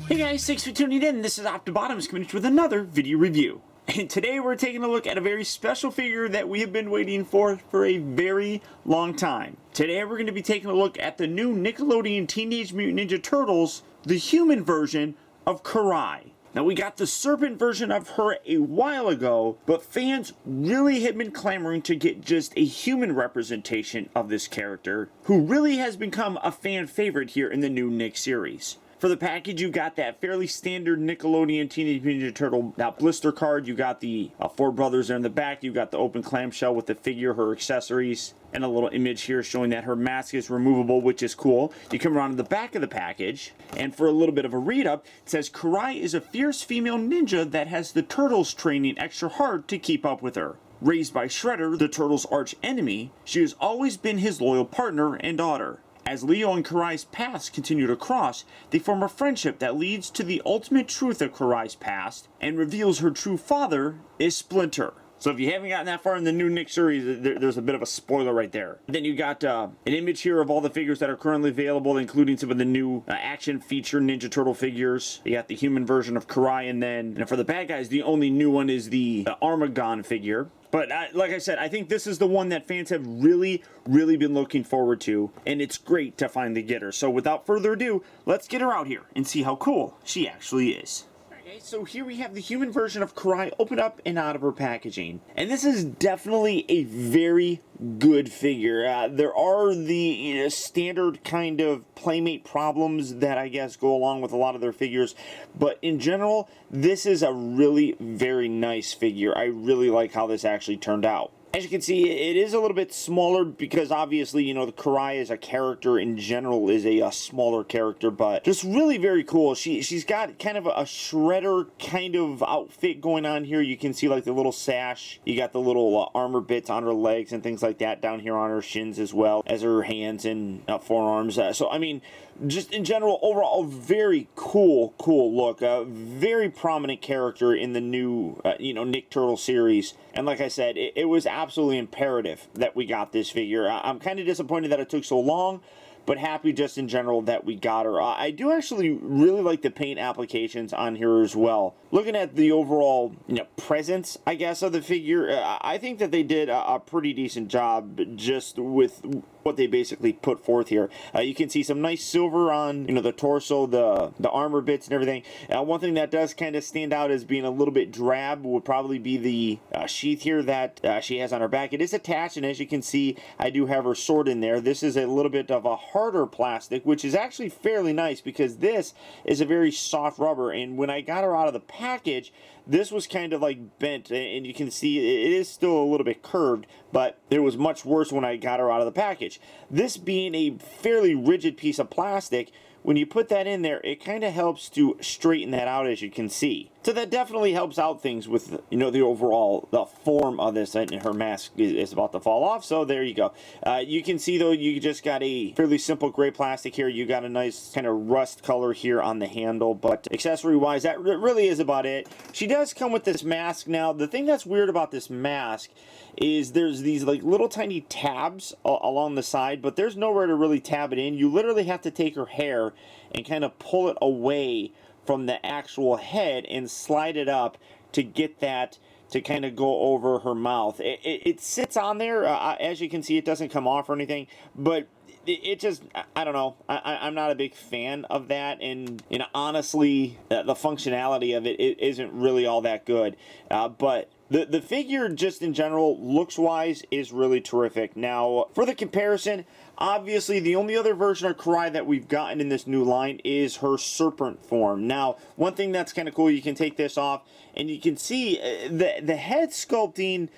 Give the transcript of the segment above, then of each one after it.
Hey guys, thanks for tuning in. This is optibotimus coming with another video review. And today we're taking a look at a very special figure that we have been waiting for a very long time. Today we're going to be taking a look at the new Nickelodeon Teenage Mutant Ninja Turtles, the human version of KARAI. Now, we got the serpent version of her a while ago, but fans really have been clamoring to get just a human representation of this character, who really has become a fan favorite here in the new Nick series. For the package, you got that fairly standard Nickelodeon Teenage Mutant Ninja Turtle blister card. You got the four brothers there in the back. You got the open clamshell with the figure, her accessories, and a little image here showing that her mask is removable, which is cool. You come around to the back of the package, and for a little bit of a read-up, it says, KARAI is a fierce female ninja that has the turtles training extra hard to keep up with her. Raised by Shredder, the turtles' arch enemy, she has always been his loyal partner and daughter. As Leo and KARAI's paths continue to cross, they form a friendship that leads to the ultimate truth of KARAI's past and reveals her true father is Splinter. So if you haven't gotten that far in the new Nick series, there's a bit of a spoiler right there. Then you got an image here of all the figures that are currently available, including some of the new action feature Ninja Turtle figures. You got the human version of KARAI, and then for the bad guys, the only new one is the Armagon figure. But like I said, I think this is the one that fans have really been looking forward to, and it's great to finally get her. So without further ado, let's get her out here and see how cool she actually is. Okay, so here we have the human version of KARAI opened up and out of her packaging. And this is definitely a very good figure. There are the standard kind of playmate problems that I guess go along with a lot of their figures, but in general, this is a really very nice figure. I really like how this actually turned out. As you can see, it is a little bit smaller because obviously, you know, the KARAI as a character in general is a smaller character, but just really very cool. She's got kind of a Shredder kind of outfit going on here. You can see like the little sash. You got the little armor bits on her legs and things like that down here on her shins as well as her hands and forearms. So, I mean, just in general, overall, very cool look. A very prominent character in the new, Nick Turtle series. And like I said, it was absolutely imperative that we got this figure. I'm kind of disappointed that it took so long, but happy just in general that we got her. I do actually really like the paint applications on here as well. Looking at the overall presence, I guess, of the figure, I think that they did a pretty decent job just with what they basically put forth here. You can see some nice silver on the torso, the armor bits and everything. One thing that does kind of stand out as being a little bit drab would probably be the sheath here that she has on her back. It is attached, and as you can see, I do have her sword in there. This is a little bit of a harder plastic, which is actually fairly nice because this is a very soft rubber, and when I got her out of the package, this was kind of like bent, and you can see it is still a little bit curved, but it was much worse when I got her out of the package. This being a fairly rigid piece of plastic, when you put that in there, it kind of helps to straighten that out, as you can see. So that definitely helps out things with, the overall form of this. And her mask is about to fall off, so there you go. You can see, though, you just got a fairly simple gray plastic here. You got a nice kind of rust color here on the handle, but accessory-wise, that really is about it. She does come with this mask. Now, the thing that's weird about this mask is there's these like little tiny tabs along the side, but there's nowhere to really tab it in. You literally have to take her hair and kind of pull it away from the actual head and slide it up to get that to kind of go over her mouth. It sits on there. As you can see, it doesn't come off or anything, but it just, I don't know. I'm not a big fan of that, and honestly, the functionality of it isn't really all that good. But the figure, just in general, looks-wise, is really terrific. Now, for the comparison, obviously, the only other version of KARAI that we've gotten in this new line is her serpent form. Now, one thing that's kind of cool, you can take this off, and you can see the head sculpting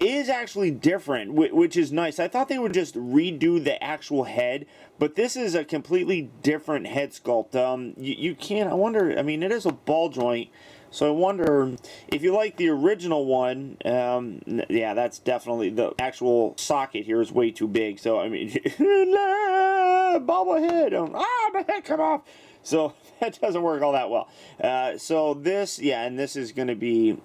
is actually different, which is nice. I thought they would just redo the actual head, but this is a completely different head sculpt. You can't, I wonder, I mean, it is a ball joint, so I wonder if you like the original one. Yeah, that's definitely, the actual socket here is way too big, so I mean, bobblehead, my head come off. So that doesn't work all that well. So this, yeah, and this is going to be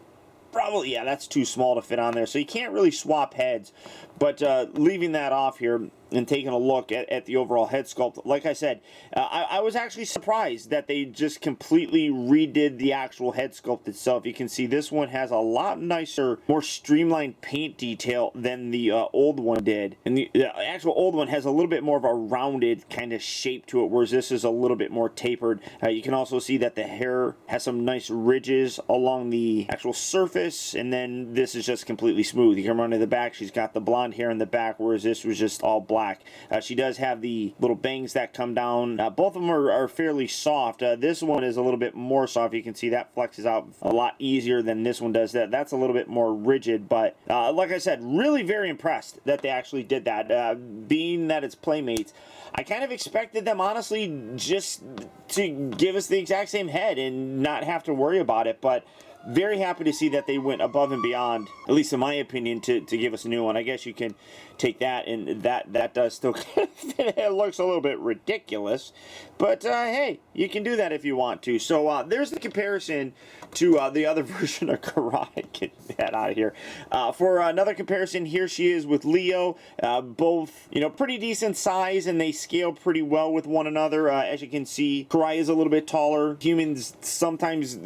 probably, yeah, that's too small to fit on there, so you can't really swap heads. But leaving that off here, and taking a look at the overall head sculpt. Like I said, I was actually surprised that they just completely redid the actual head sculpt itself. You can see this one has a lot nicer, more streamlined paint detail than the old one did. And the actual old one has a little bit more of a rounded kind of shape to it, whereas this is a little bit more tapered. You can also see that the hair has some nice ridges along the actual surface, and then this is just completely smooth. You come around to the back, she's got the blonde hair in the back, whereas this was just all black. She does have the little bangs that come down. Both of them are fairly soft. This one is a little bit more soft. You can see that flexes out a lot easier than this one does. That's a little bit more rigid, but like I said, really very impressed that they actually did that. Being that it's Playmates, I kind of expected them, honestly, just to give us the exact same head and not have to worry about it, but very happy to see that they went above and beyond, at least in my opinion, to give us a new one. I guess you can take that, and that does still it looks a little bit ridiculous, but hey, you can do that if you want to. So there's the comparison to the other version of KARAI. Get that out of here. For another comparison, here she is with Leo. Both, you know, pretty decent size, and they scale pretty well with one another. As you can see, KARAI is a little bit taller. Humans sometimes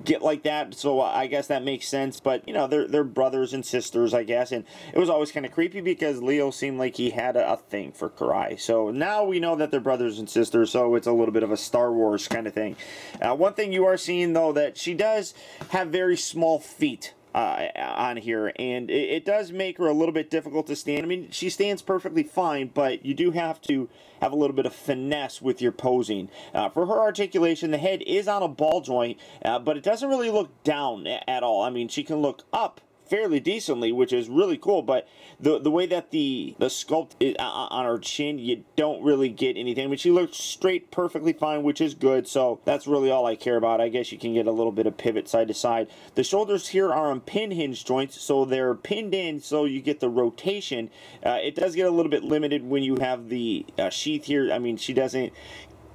get like that, so I guess that makes sense. But you know, they're brothers and sisters, I guess. And it was always kind of creepy because Leo seemed like he had a thing for KARAI. So now we know that they're brothers and sisters, so it's a little bit of a Star Wars kind of thing. One thing you are seeing, though, that she does have very small feet on here, and it does make her a little bit difficult to stand. I mean, she stands perfectly fine, but you do have to have a little bit of finesse with your posing. For her articulation, the head is on a ball joint, but it doesn't really look down at all. I mean, she can look up fairly decently, which is really cool, but the way that the sculpt is on her chin, you don't really get anything. I mean, she looks straight perfectly fine, which is good, so that's really all I care about. I guess you can get a little bit of pivot side to side. The shoulders here are on pin hinge joints, so they're pinned in, so you get the rotation. It does get a little bit limited when you have the sheath here. I mean, she doesn't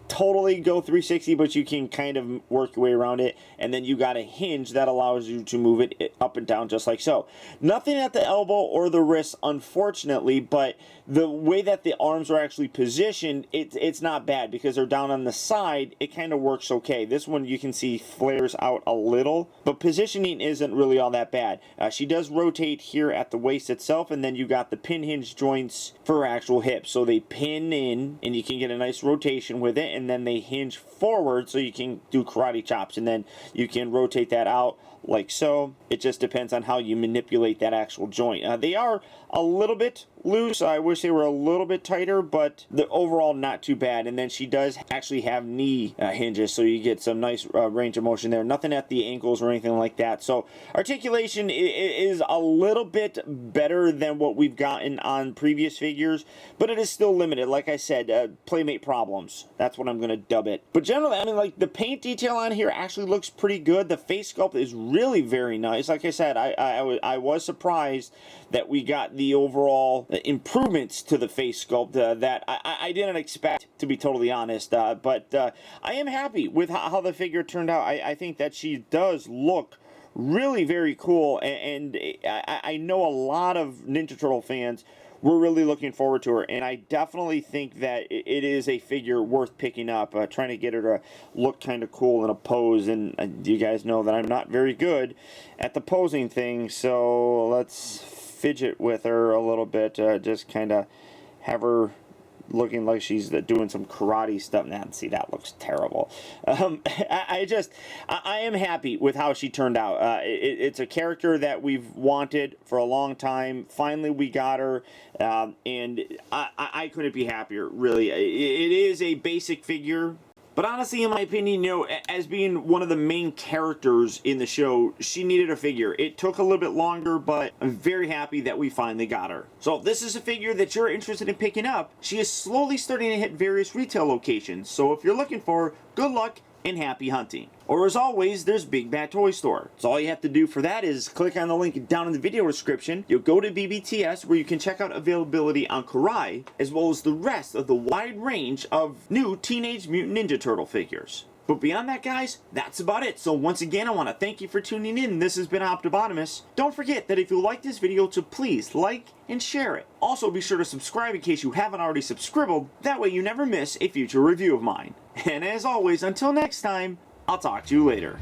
totally go 360, but you can kind of work your way around it, and then you got a hinge that allows you to move it up and down just like so. Nothing at the elbow or the wrist, unfortunately, but the way that the arms are actually positioned, it's not bad because they're down on the side. It kind of works okay. This one you can see flares out a little, but positioning isn't really all that bad. She does rotate here at the waist itself, and then you got the pin hinge joints for her actual hips, so they pin in and you can get a nice rotation with it, and then they hinge forward so you can do karate chops, and then you can rotate that out like so. It just depends on how you manipulate that actual joint. They are a little bit loose. I wish they were a little bit tighter, but the overall not too bad. And then she does actually have knee hinges, so you get some nice range of motion there. Nothing at the ankles or anything like that. So articulation is a little bit better than what we've gotten on previous figures, but it is still limited. Like I said, Playmate problems. That's what I'm going to dub it. But generally, I mean, like, the paint detail on here actually looks pretty good. The face sculpt is really very nice. Like I said, I was surprised that we got the overall improvements to the face sculpt that I didn't expect, to be totally honest. But I am happy with how the figure turned out. I think that she does look really very cool, and I know a lot of Ninja Turtle fans were really looking forward to her, and I definitely think that it is a figure worth picking up. Trying to get her to look kind of cool in a pose, and you guys know that I'm not very good at the posing thing, so let's fidget with her a little bit, just kind of have her looking like she's doing some karate stuff. Now, see, that looks terrible. I am happy with how she turned out. It's a character that we've wanted for a long time. Finally, we got her, and I couldn't be happier, really. It is a basic figure, but honestly, in my opinion, you know, as being one of the main characters in the show, she needed a figure. It took a little bit longer, but I'm very happy that we finally got her. So if this is a figure that you're interested in picking up, she is slowly starting to hit various retail locations. So if you're looking for her, good luck and happy hunting. Or as always, there's Big Bad Toy Store. So all you have to do for that is click on the link down in the video description. You'll go to BBTS, where you can check out availability on KARAI, as well as the rest of the wide range of new Teenage Mutant Ninja Turtle figures. But beyond that, guys, that's about it. So once again, I want to thank you for tuning in. This has been optibotimus. Don't forget that if you like this video, to please like and share it. Also, be sure to subscribe in case you haven't already subscribed. That way you never miss a future review of mine. And as always, until next time, I'll talk to you later.